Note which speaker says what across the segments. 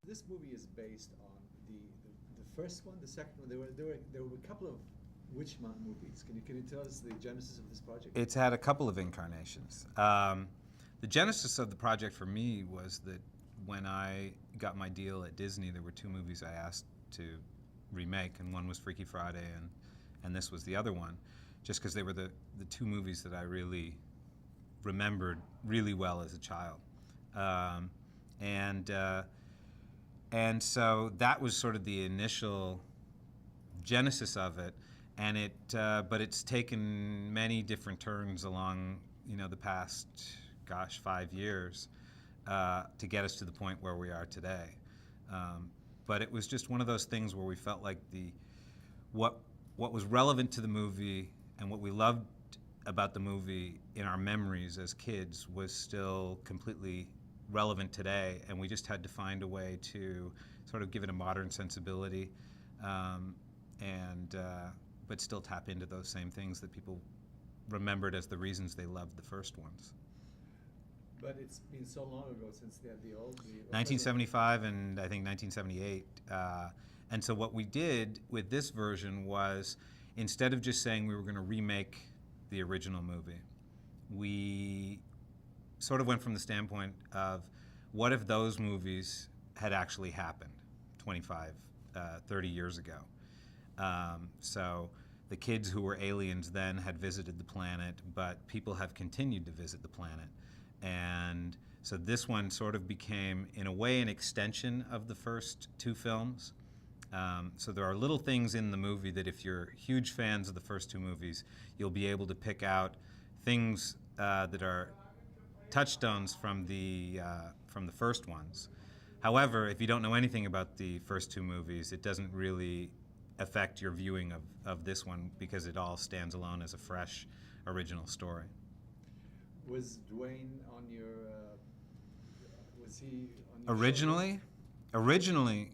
Speaker 1: This movie is based on the first one, the second one. There were a couple of Witchmont movies. Can you tell us the genesis of this project?
Speaker 2: It's had a couple of incarnations. The genesis of the project for me was that when I got my deal at Disney, there were two movies I asked to remake, and one was Freaky Friday, and this was the other one, just because they were the two movies that I really remembered really well as a child. And so that was sort of the initial genesis of it, and but it's taken many different turns along, the past, 5 years to get us to the point where we are today. But it was just one of those things where we felt like what was relevant to the movie and what we loved about the movie in our memories as kids was still completely relevant today, and we just had to find a way to sort of give it a modern sensibility, but still tap into those same things that people remembered as the reasons they loved the first ones.
Speaker 1: But it's been so long ago since they had the
Speaker 2: 1975 and I think 1978. And so what we did with this version was, instead of just saying we were going to remake the original movie, we sort of went from the standpoint of what if those movies had actually happened 25, 30 years ago. So the kids who were aliens then had visited the planet, but people have continued to visit the planet. And so this one sort of became, in a way, an extension of the first two films. So there are little things in the movie that if you're huge fans of the first two movies, you'll be able to pick out things that are touchstones from the first ones. However, if you don't know anything about the first two movies, it doesn't really affect your viewing of this one because it all stands alone as a fresh, original story.
Speaker 1: Was Dwayne on your? Was he on your
Speaker 2: Originally,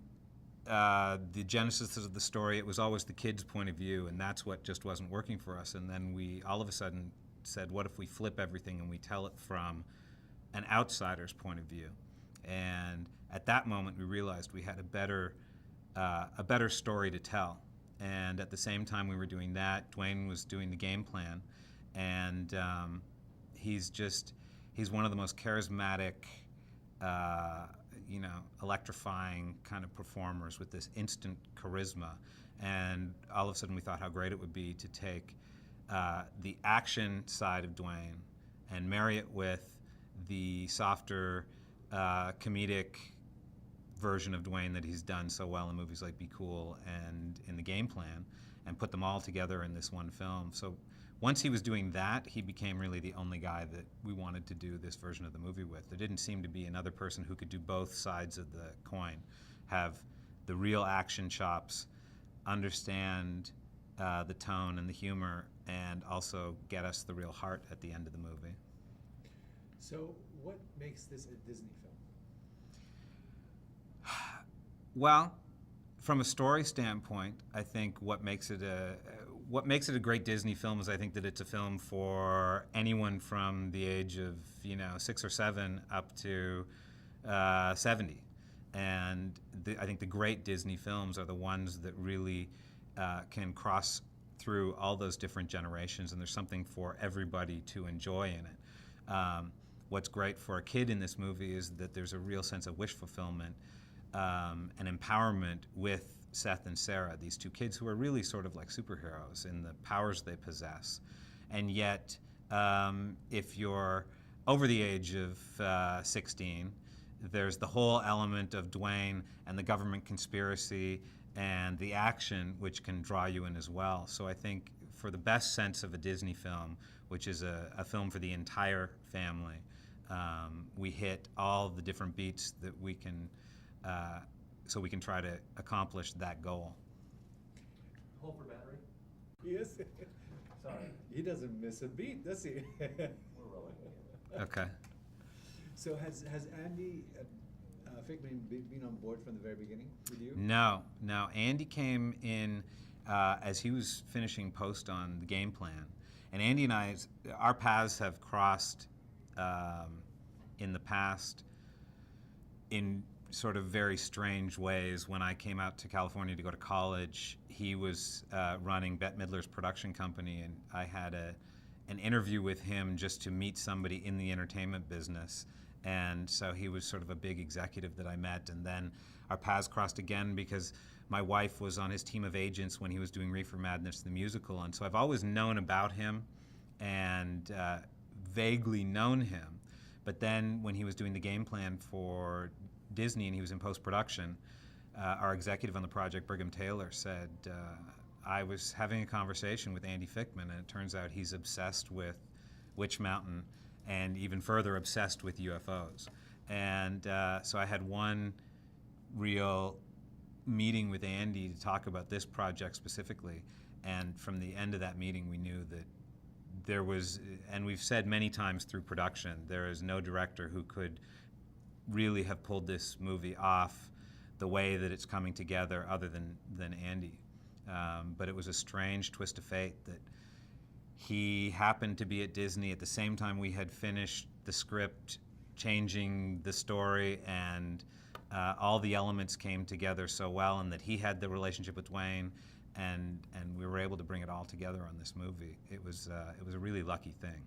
Speaker 2: the genesis of the story, it was always the kid's point of view, and that's what just wasn't working for us. And then we all of a sudden said, what if we flip everything and we tell it from an outsider's point of view? And at that moment, we realized we had a better story to tell. And at the same time we were doing that, Dwayne was doing the game plan, and he's one of the most charismatic, electrifying kind of performers with this instant charisma. And all of a sudden we thought how great it would be to take the action side of Dwayne and marry it with the softer, comedic version of Dwayne that he's done so well in movies like Be Cool and in the Game Plan, and put them all together in this one film. So once he was doing that, he became really the only guy that we wanted to do this version of the movie with. There didn't seem to be another person who could do both sides of the coin, have the real action chops, understand the tone and the humor, and also get us the real heart at the end of the movie.
Speaker 1: So what makes this a Disney film?
Speaker 2: Well, from a story standpoint, I think what makes it a great Disney film is I think that it's a film for anyone from the age of 6 or 7 up to 70. And I think the great Disney films are the ones that really can cross through all those different generations, and there's something for everybody to enjoy in it. What's great for a kid in this movie is that there's a real sense of wish fulfillment and empowerment with Seth and Sarah, these two kids who are really sort of like superheroes in the powers they possess. And yet, if you're over the age of 16, there's the whole element of Dwayne and the government conspiracy and the action, which can draw you in as well. So I think for the best sense of a Disney film, which is a film for the entire family, we hit all the different beats that we can, so we can try to accomplish that goal.
Speaker 3: Hold for battery.
Speaker 1: Yes.
Speaker 3: Sorry.
Speaker 1: He doesn't miss a beat, does he?
Speaker 3: We're rolling.
Speaker 2: Okay.
Speaker 1: So has Andy Fickman been on board from the very beginning with you?
Speaker 2: No. Andy came in as he was finishing post on the Game Plan. And Andy and I, our paths have crossed in the past in sort of very strange ways. When I came out to California to go to college, he was running Bette Midler's production company, and I had an interview with him just to meet somebody in the entertainment business. And so he was sort of a big executive that I met, and then our paths crossed again because my wife was on his team of agents when he was doing Reefer Madness, the musical, and so I've always known about him and vaguely known him. But then when he was doing the game plan for Disney and he was in post-production, our executive on the project, Brigham Taylor, said, I was having a conversation with Andy Fickman, and it turns out he's obsessed with Witch Mountain and even further obsessed with UFOs. And so I had one real meeting with Andy to talk about this project specifically, and from the end of that meeting we knew that there was, and we've said many times through production, there is no director who could really have pulled this movie off the way that it's coming together other than Andy. But it was a strange twist of fate that he happened to be at Disney at the same time we had finished the script, changing the story, and all the elements came together so well, and that he had the relationship with Dwayne, and we were able to bring it all together on this movie. It was a really lucky thing.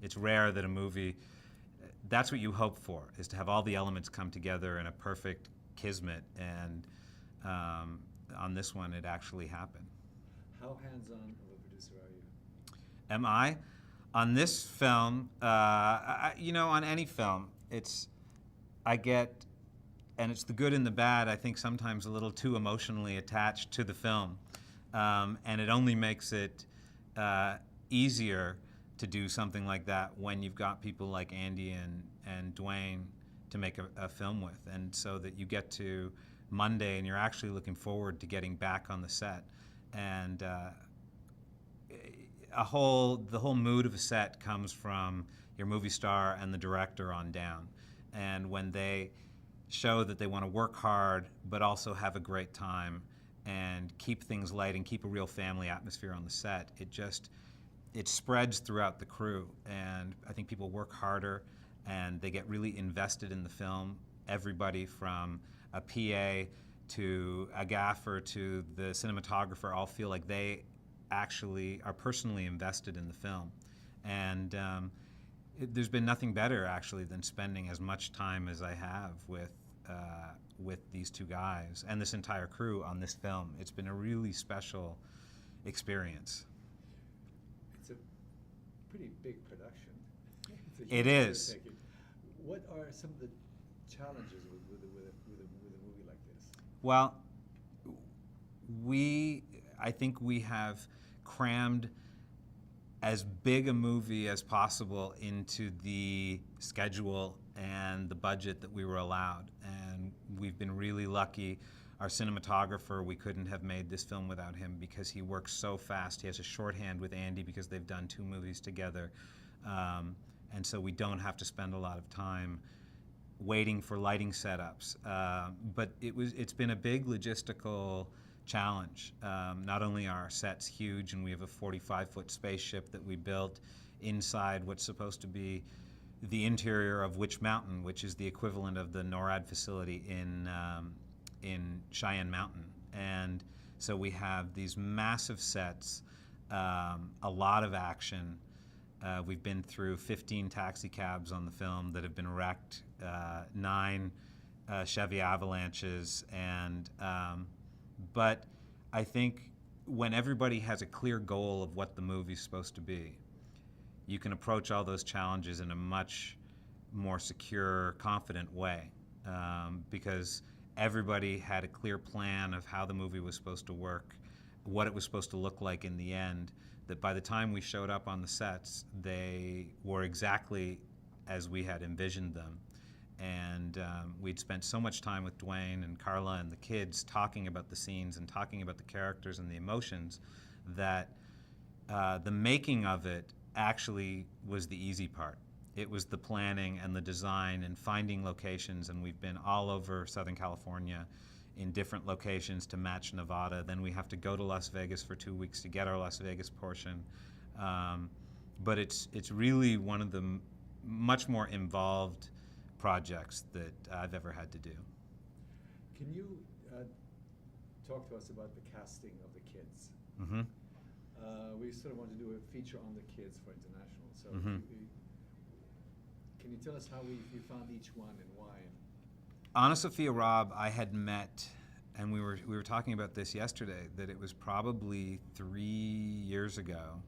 Speaker 2: It's rare that a movie, that's what you hope for, is to have all the elements come together in a perfect kismet, and on this one it actually happened.
Speaker 1: How hands-on of a producer are you?
Speaker 2: Am I? On this film, on any film, I get, and it's the good and the bad, I think sometimes a little too emotionally attached to the film. And it only makes it easier to do something like that when you've got people like Andy and Dwayne to make a film with, and so that you get to Monday and you're actually looking forward to getting back on the set. And the whole mood of a set comes from your movie star and the director on down. And when they show that they want to work hard but also have a great time and keep things light and keep a real family atmosphere on the set, it spreads throughout the crew. And I think people work harder and they get really invested in the film. Everybody from a PA to a gaffer to the cinematographer all feel like they actually are personally invested in the film. And there's been nothing better actually than spending as much time as I have with these two guys and this entire crew on this film. It's been a really special experience.
Speaker 1: It's a pretty big production. It's a
Speaker 2: It
Speaker 1: huge
Speaker 2: is.
Speaker 1: undertaking. What are some of the challenges with a movie like this?
Speaker 2: Well, I think we have crammed as big a movie as possible into the schedule and the budget that we were allowed. And we've been really lucky. Our cinematographer, we couldn't have made this film without him because he works so fast. He has a shorthand with Andy because they've done 2 movies together. And so we don't have to spend a lot of time waiting for lighting setups. But it's been a big logistical challenge. Not only are our sets huge, and we have a 45-foot spaceship that we built inside what's supposed to be the interior of Witch Mountain, which is the equivalent of the NORAD facility in Cheyenne Mountain. And so we have these massive sets, a lot of action. We've been through 15 taxi cabs on the film that have been wrecked, 9 Chevy Avalanches, and but I think when everybody has a clear goal of what the movie's supposed to be, you can approach all those challenges in a much more secure, confident way, because everybody had a clear plan of how the movie was supposed to work, what it was supposed to look like in the end, that by the time we showed up on the sets, they were exactly as we had envisioned them. And we'd spent so much time with Dwayne and Carla and the kids talking about the scenes and talking about the characters and the emotions that the making of it actually was the easy part. It was the planning and the design and finding locations, and we've been all over Southern California in different locations to match Nevada. Then we have to go to Las Vegas for 2 weeks to get our Las Vegas portion. But it's really one of the much more involved projects that I've ever had to do.
Speaker 1: Can you talk to us about the casting of the kids?
Speaker 2: Mm-hmm.
Speaker 1: We sort of want to do a feature on the kids for international. So
Speaker 2: Mhm.
Speaker 1: can you tell us how you found each one and why?
Speaker 2: Anna Sophia Robb, I had met, and we were talking about this yesterday, that it was probably 3 years ago,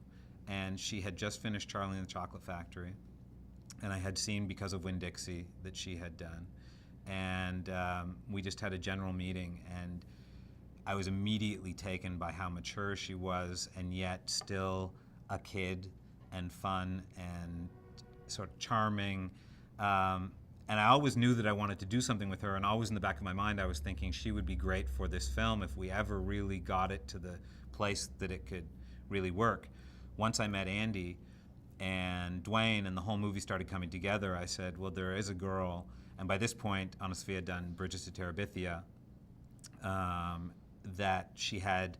Speaker 2: and she had just finished Charlie and the Chocolate Factory, and I had seen Because of Winn-Dixie that she had done, and we just had a general meeting, and I was immediately taken by how mature she was, and yet still a kid, and fun, and sort of charming. And I always knew that I wanted to do something with her, and always in the back of my mind I was thinking she would be great for this film if we ever really got it to the place that it could really work. Once I met Andy and Dwayne and the whole movie started coming together, I said, well, there is a girl, and by this point Anna Sophia had done Bridges to Terabithia, that she had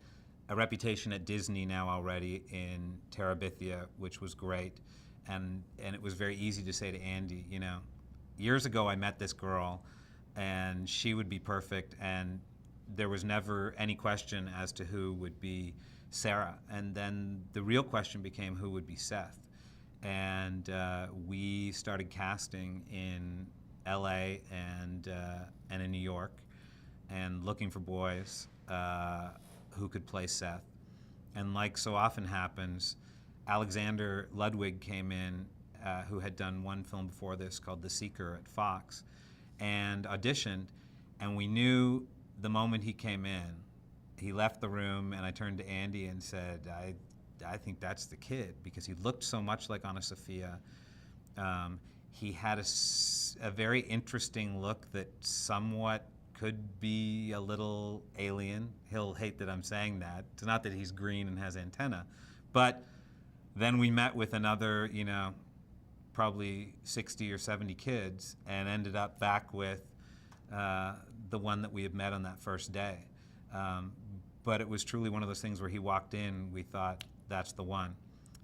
Speaker 2: a reputation at Disney now already in Terabithia, which was great, and it was very easy to say to Andy, you know, years ago I met this girl and she would be perfect, and there was never any question as to who would be Sarah. And then the real question became who would be Seth. And we started casting in LA and in New York and looking for boys who could play Seth. And like so often happens, Alexander Ludwig came in, who had done one film before this called The Seeker at Fox, and auditioned, and we knew the moment he came in, he left the room, and I turned to Andy and said, I think that's the kid, because he looked so much like Anna Sophia. He had a very interesting look that somewhat could be a little alien. He'll hate that I'm saying that. It's not that he's green and has antenna, but then we met with another, you know, probably 60 or 70 kids, and ended up back with the one that we had met on that first day. But it was truly one of those things where he walked in, we thought, that's the one.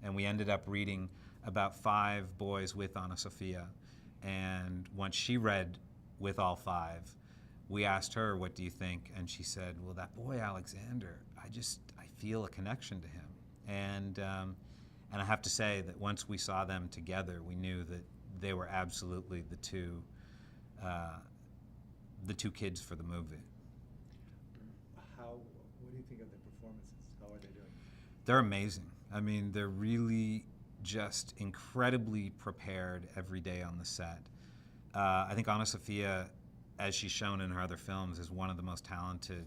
Speaker 2: And we ended up reading about 5 boys with Anna Sophia. And once she read with all 5, we asked her, what do you think? And she said, well, that boy Alexander, I feel a connection to him. And I have to say that once we saw them together, we knew that they were absolutely the two kids for the movie.
Speaker 1: What do you think of the performances? How are they doing?
Speaker 2: They're amazing. I mean, they're really just incredibly prepared every day on the set. I think Anna Sophia, as she's shown in her other films, is one of the most talented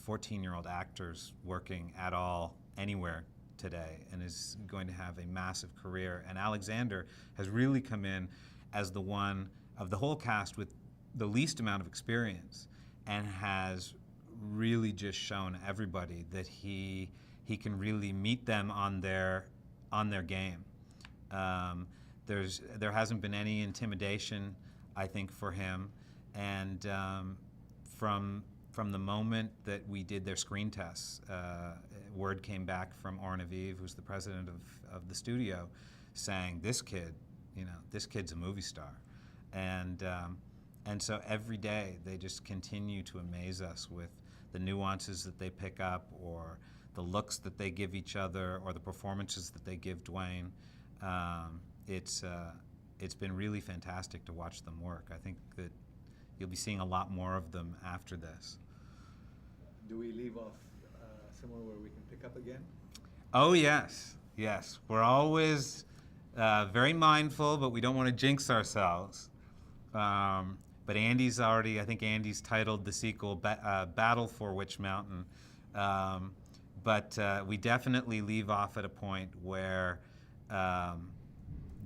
Speaker 2: 14-year-old actors working at all anywhere today, and is going to have a massive career. And Alexander has really come in as the one of the whole cast with the least amount of experience, and has really just shown everybody that he can really meet them on their game. There hasn't been any intimidation, I think, for him, and from the moment that we did their screen tests, word came back from Oren Aviv, who's the president of the studio, saying, this kid's a movie star. And so every day they just continue to amaze us with the nuances that they pick up, or the looks that they give each other, or the performances that they give Dwayne. It's been really fantastic to watch them work. I think that you'll be seeing a lot more of them after this.
Speaker 1: Do we leave off somewhere where we can pick up again?
Speaker 2: Oh, yes. We're always very mindful, but we don't want to jinx ourselves. But Andy's I think Andy's titled the sequel Battle for Witch Mountain. But we definitely leave off at a point where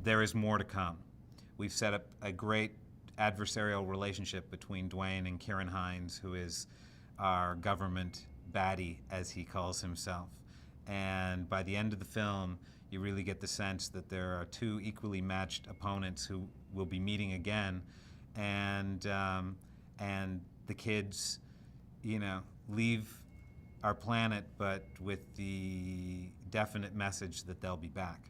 Speaker 2: there is more to come. We've set up a great adversarial relationship between Dwayne and Kieran Hines, who is our government baddie, as he calls himself. And by the end of the film, you really get the sense that there are 2 equally matched opponents who will be meeting again, and the kids, leave our planet, but with the definite message that they'll be back.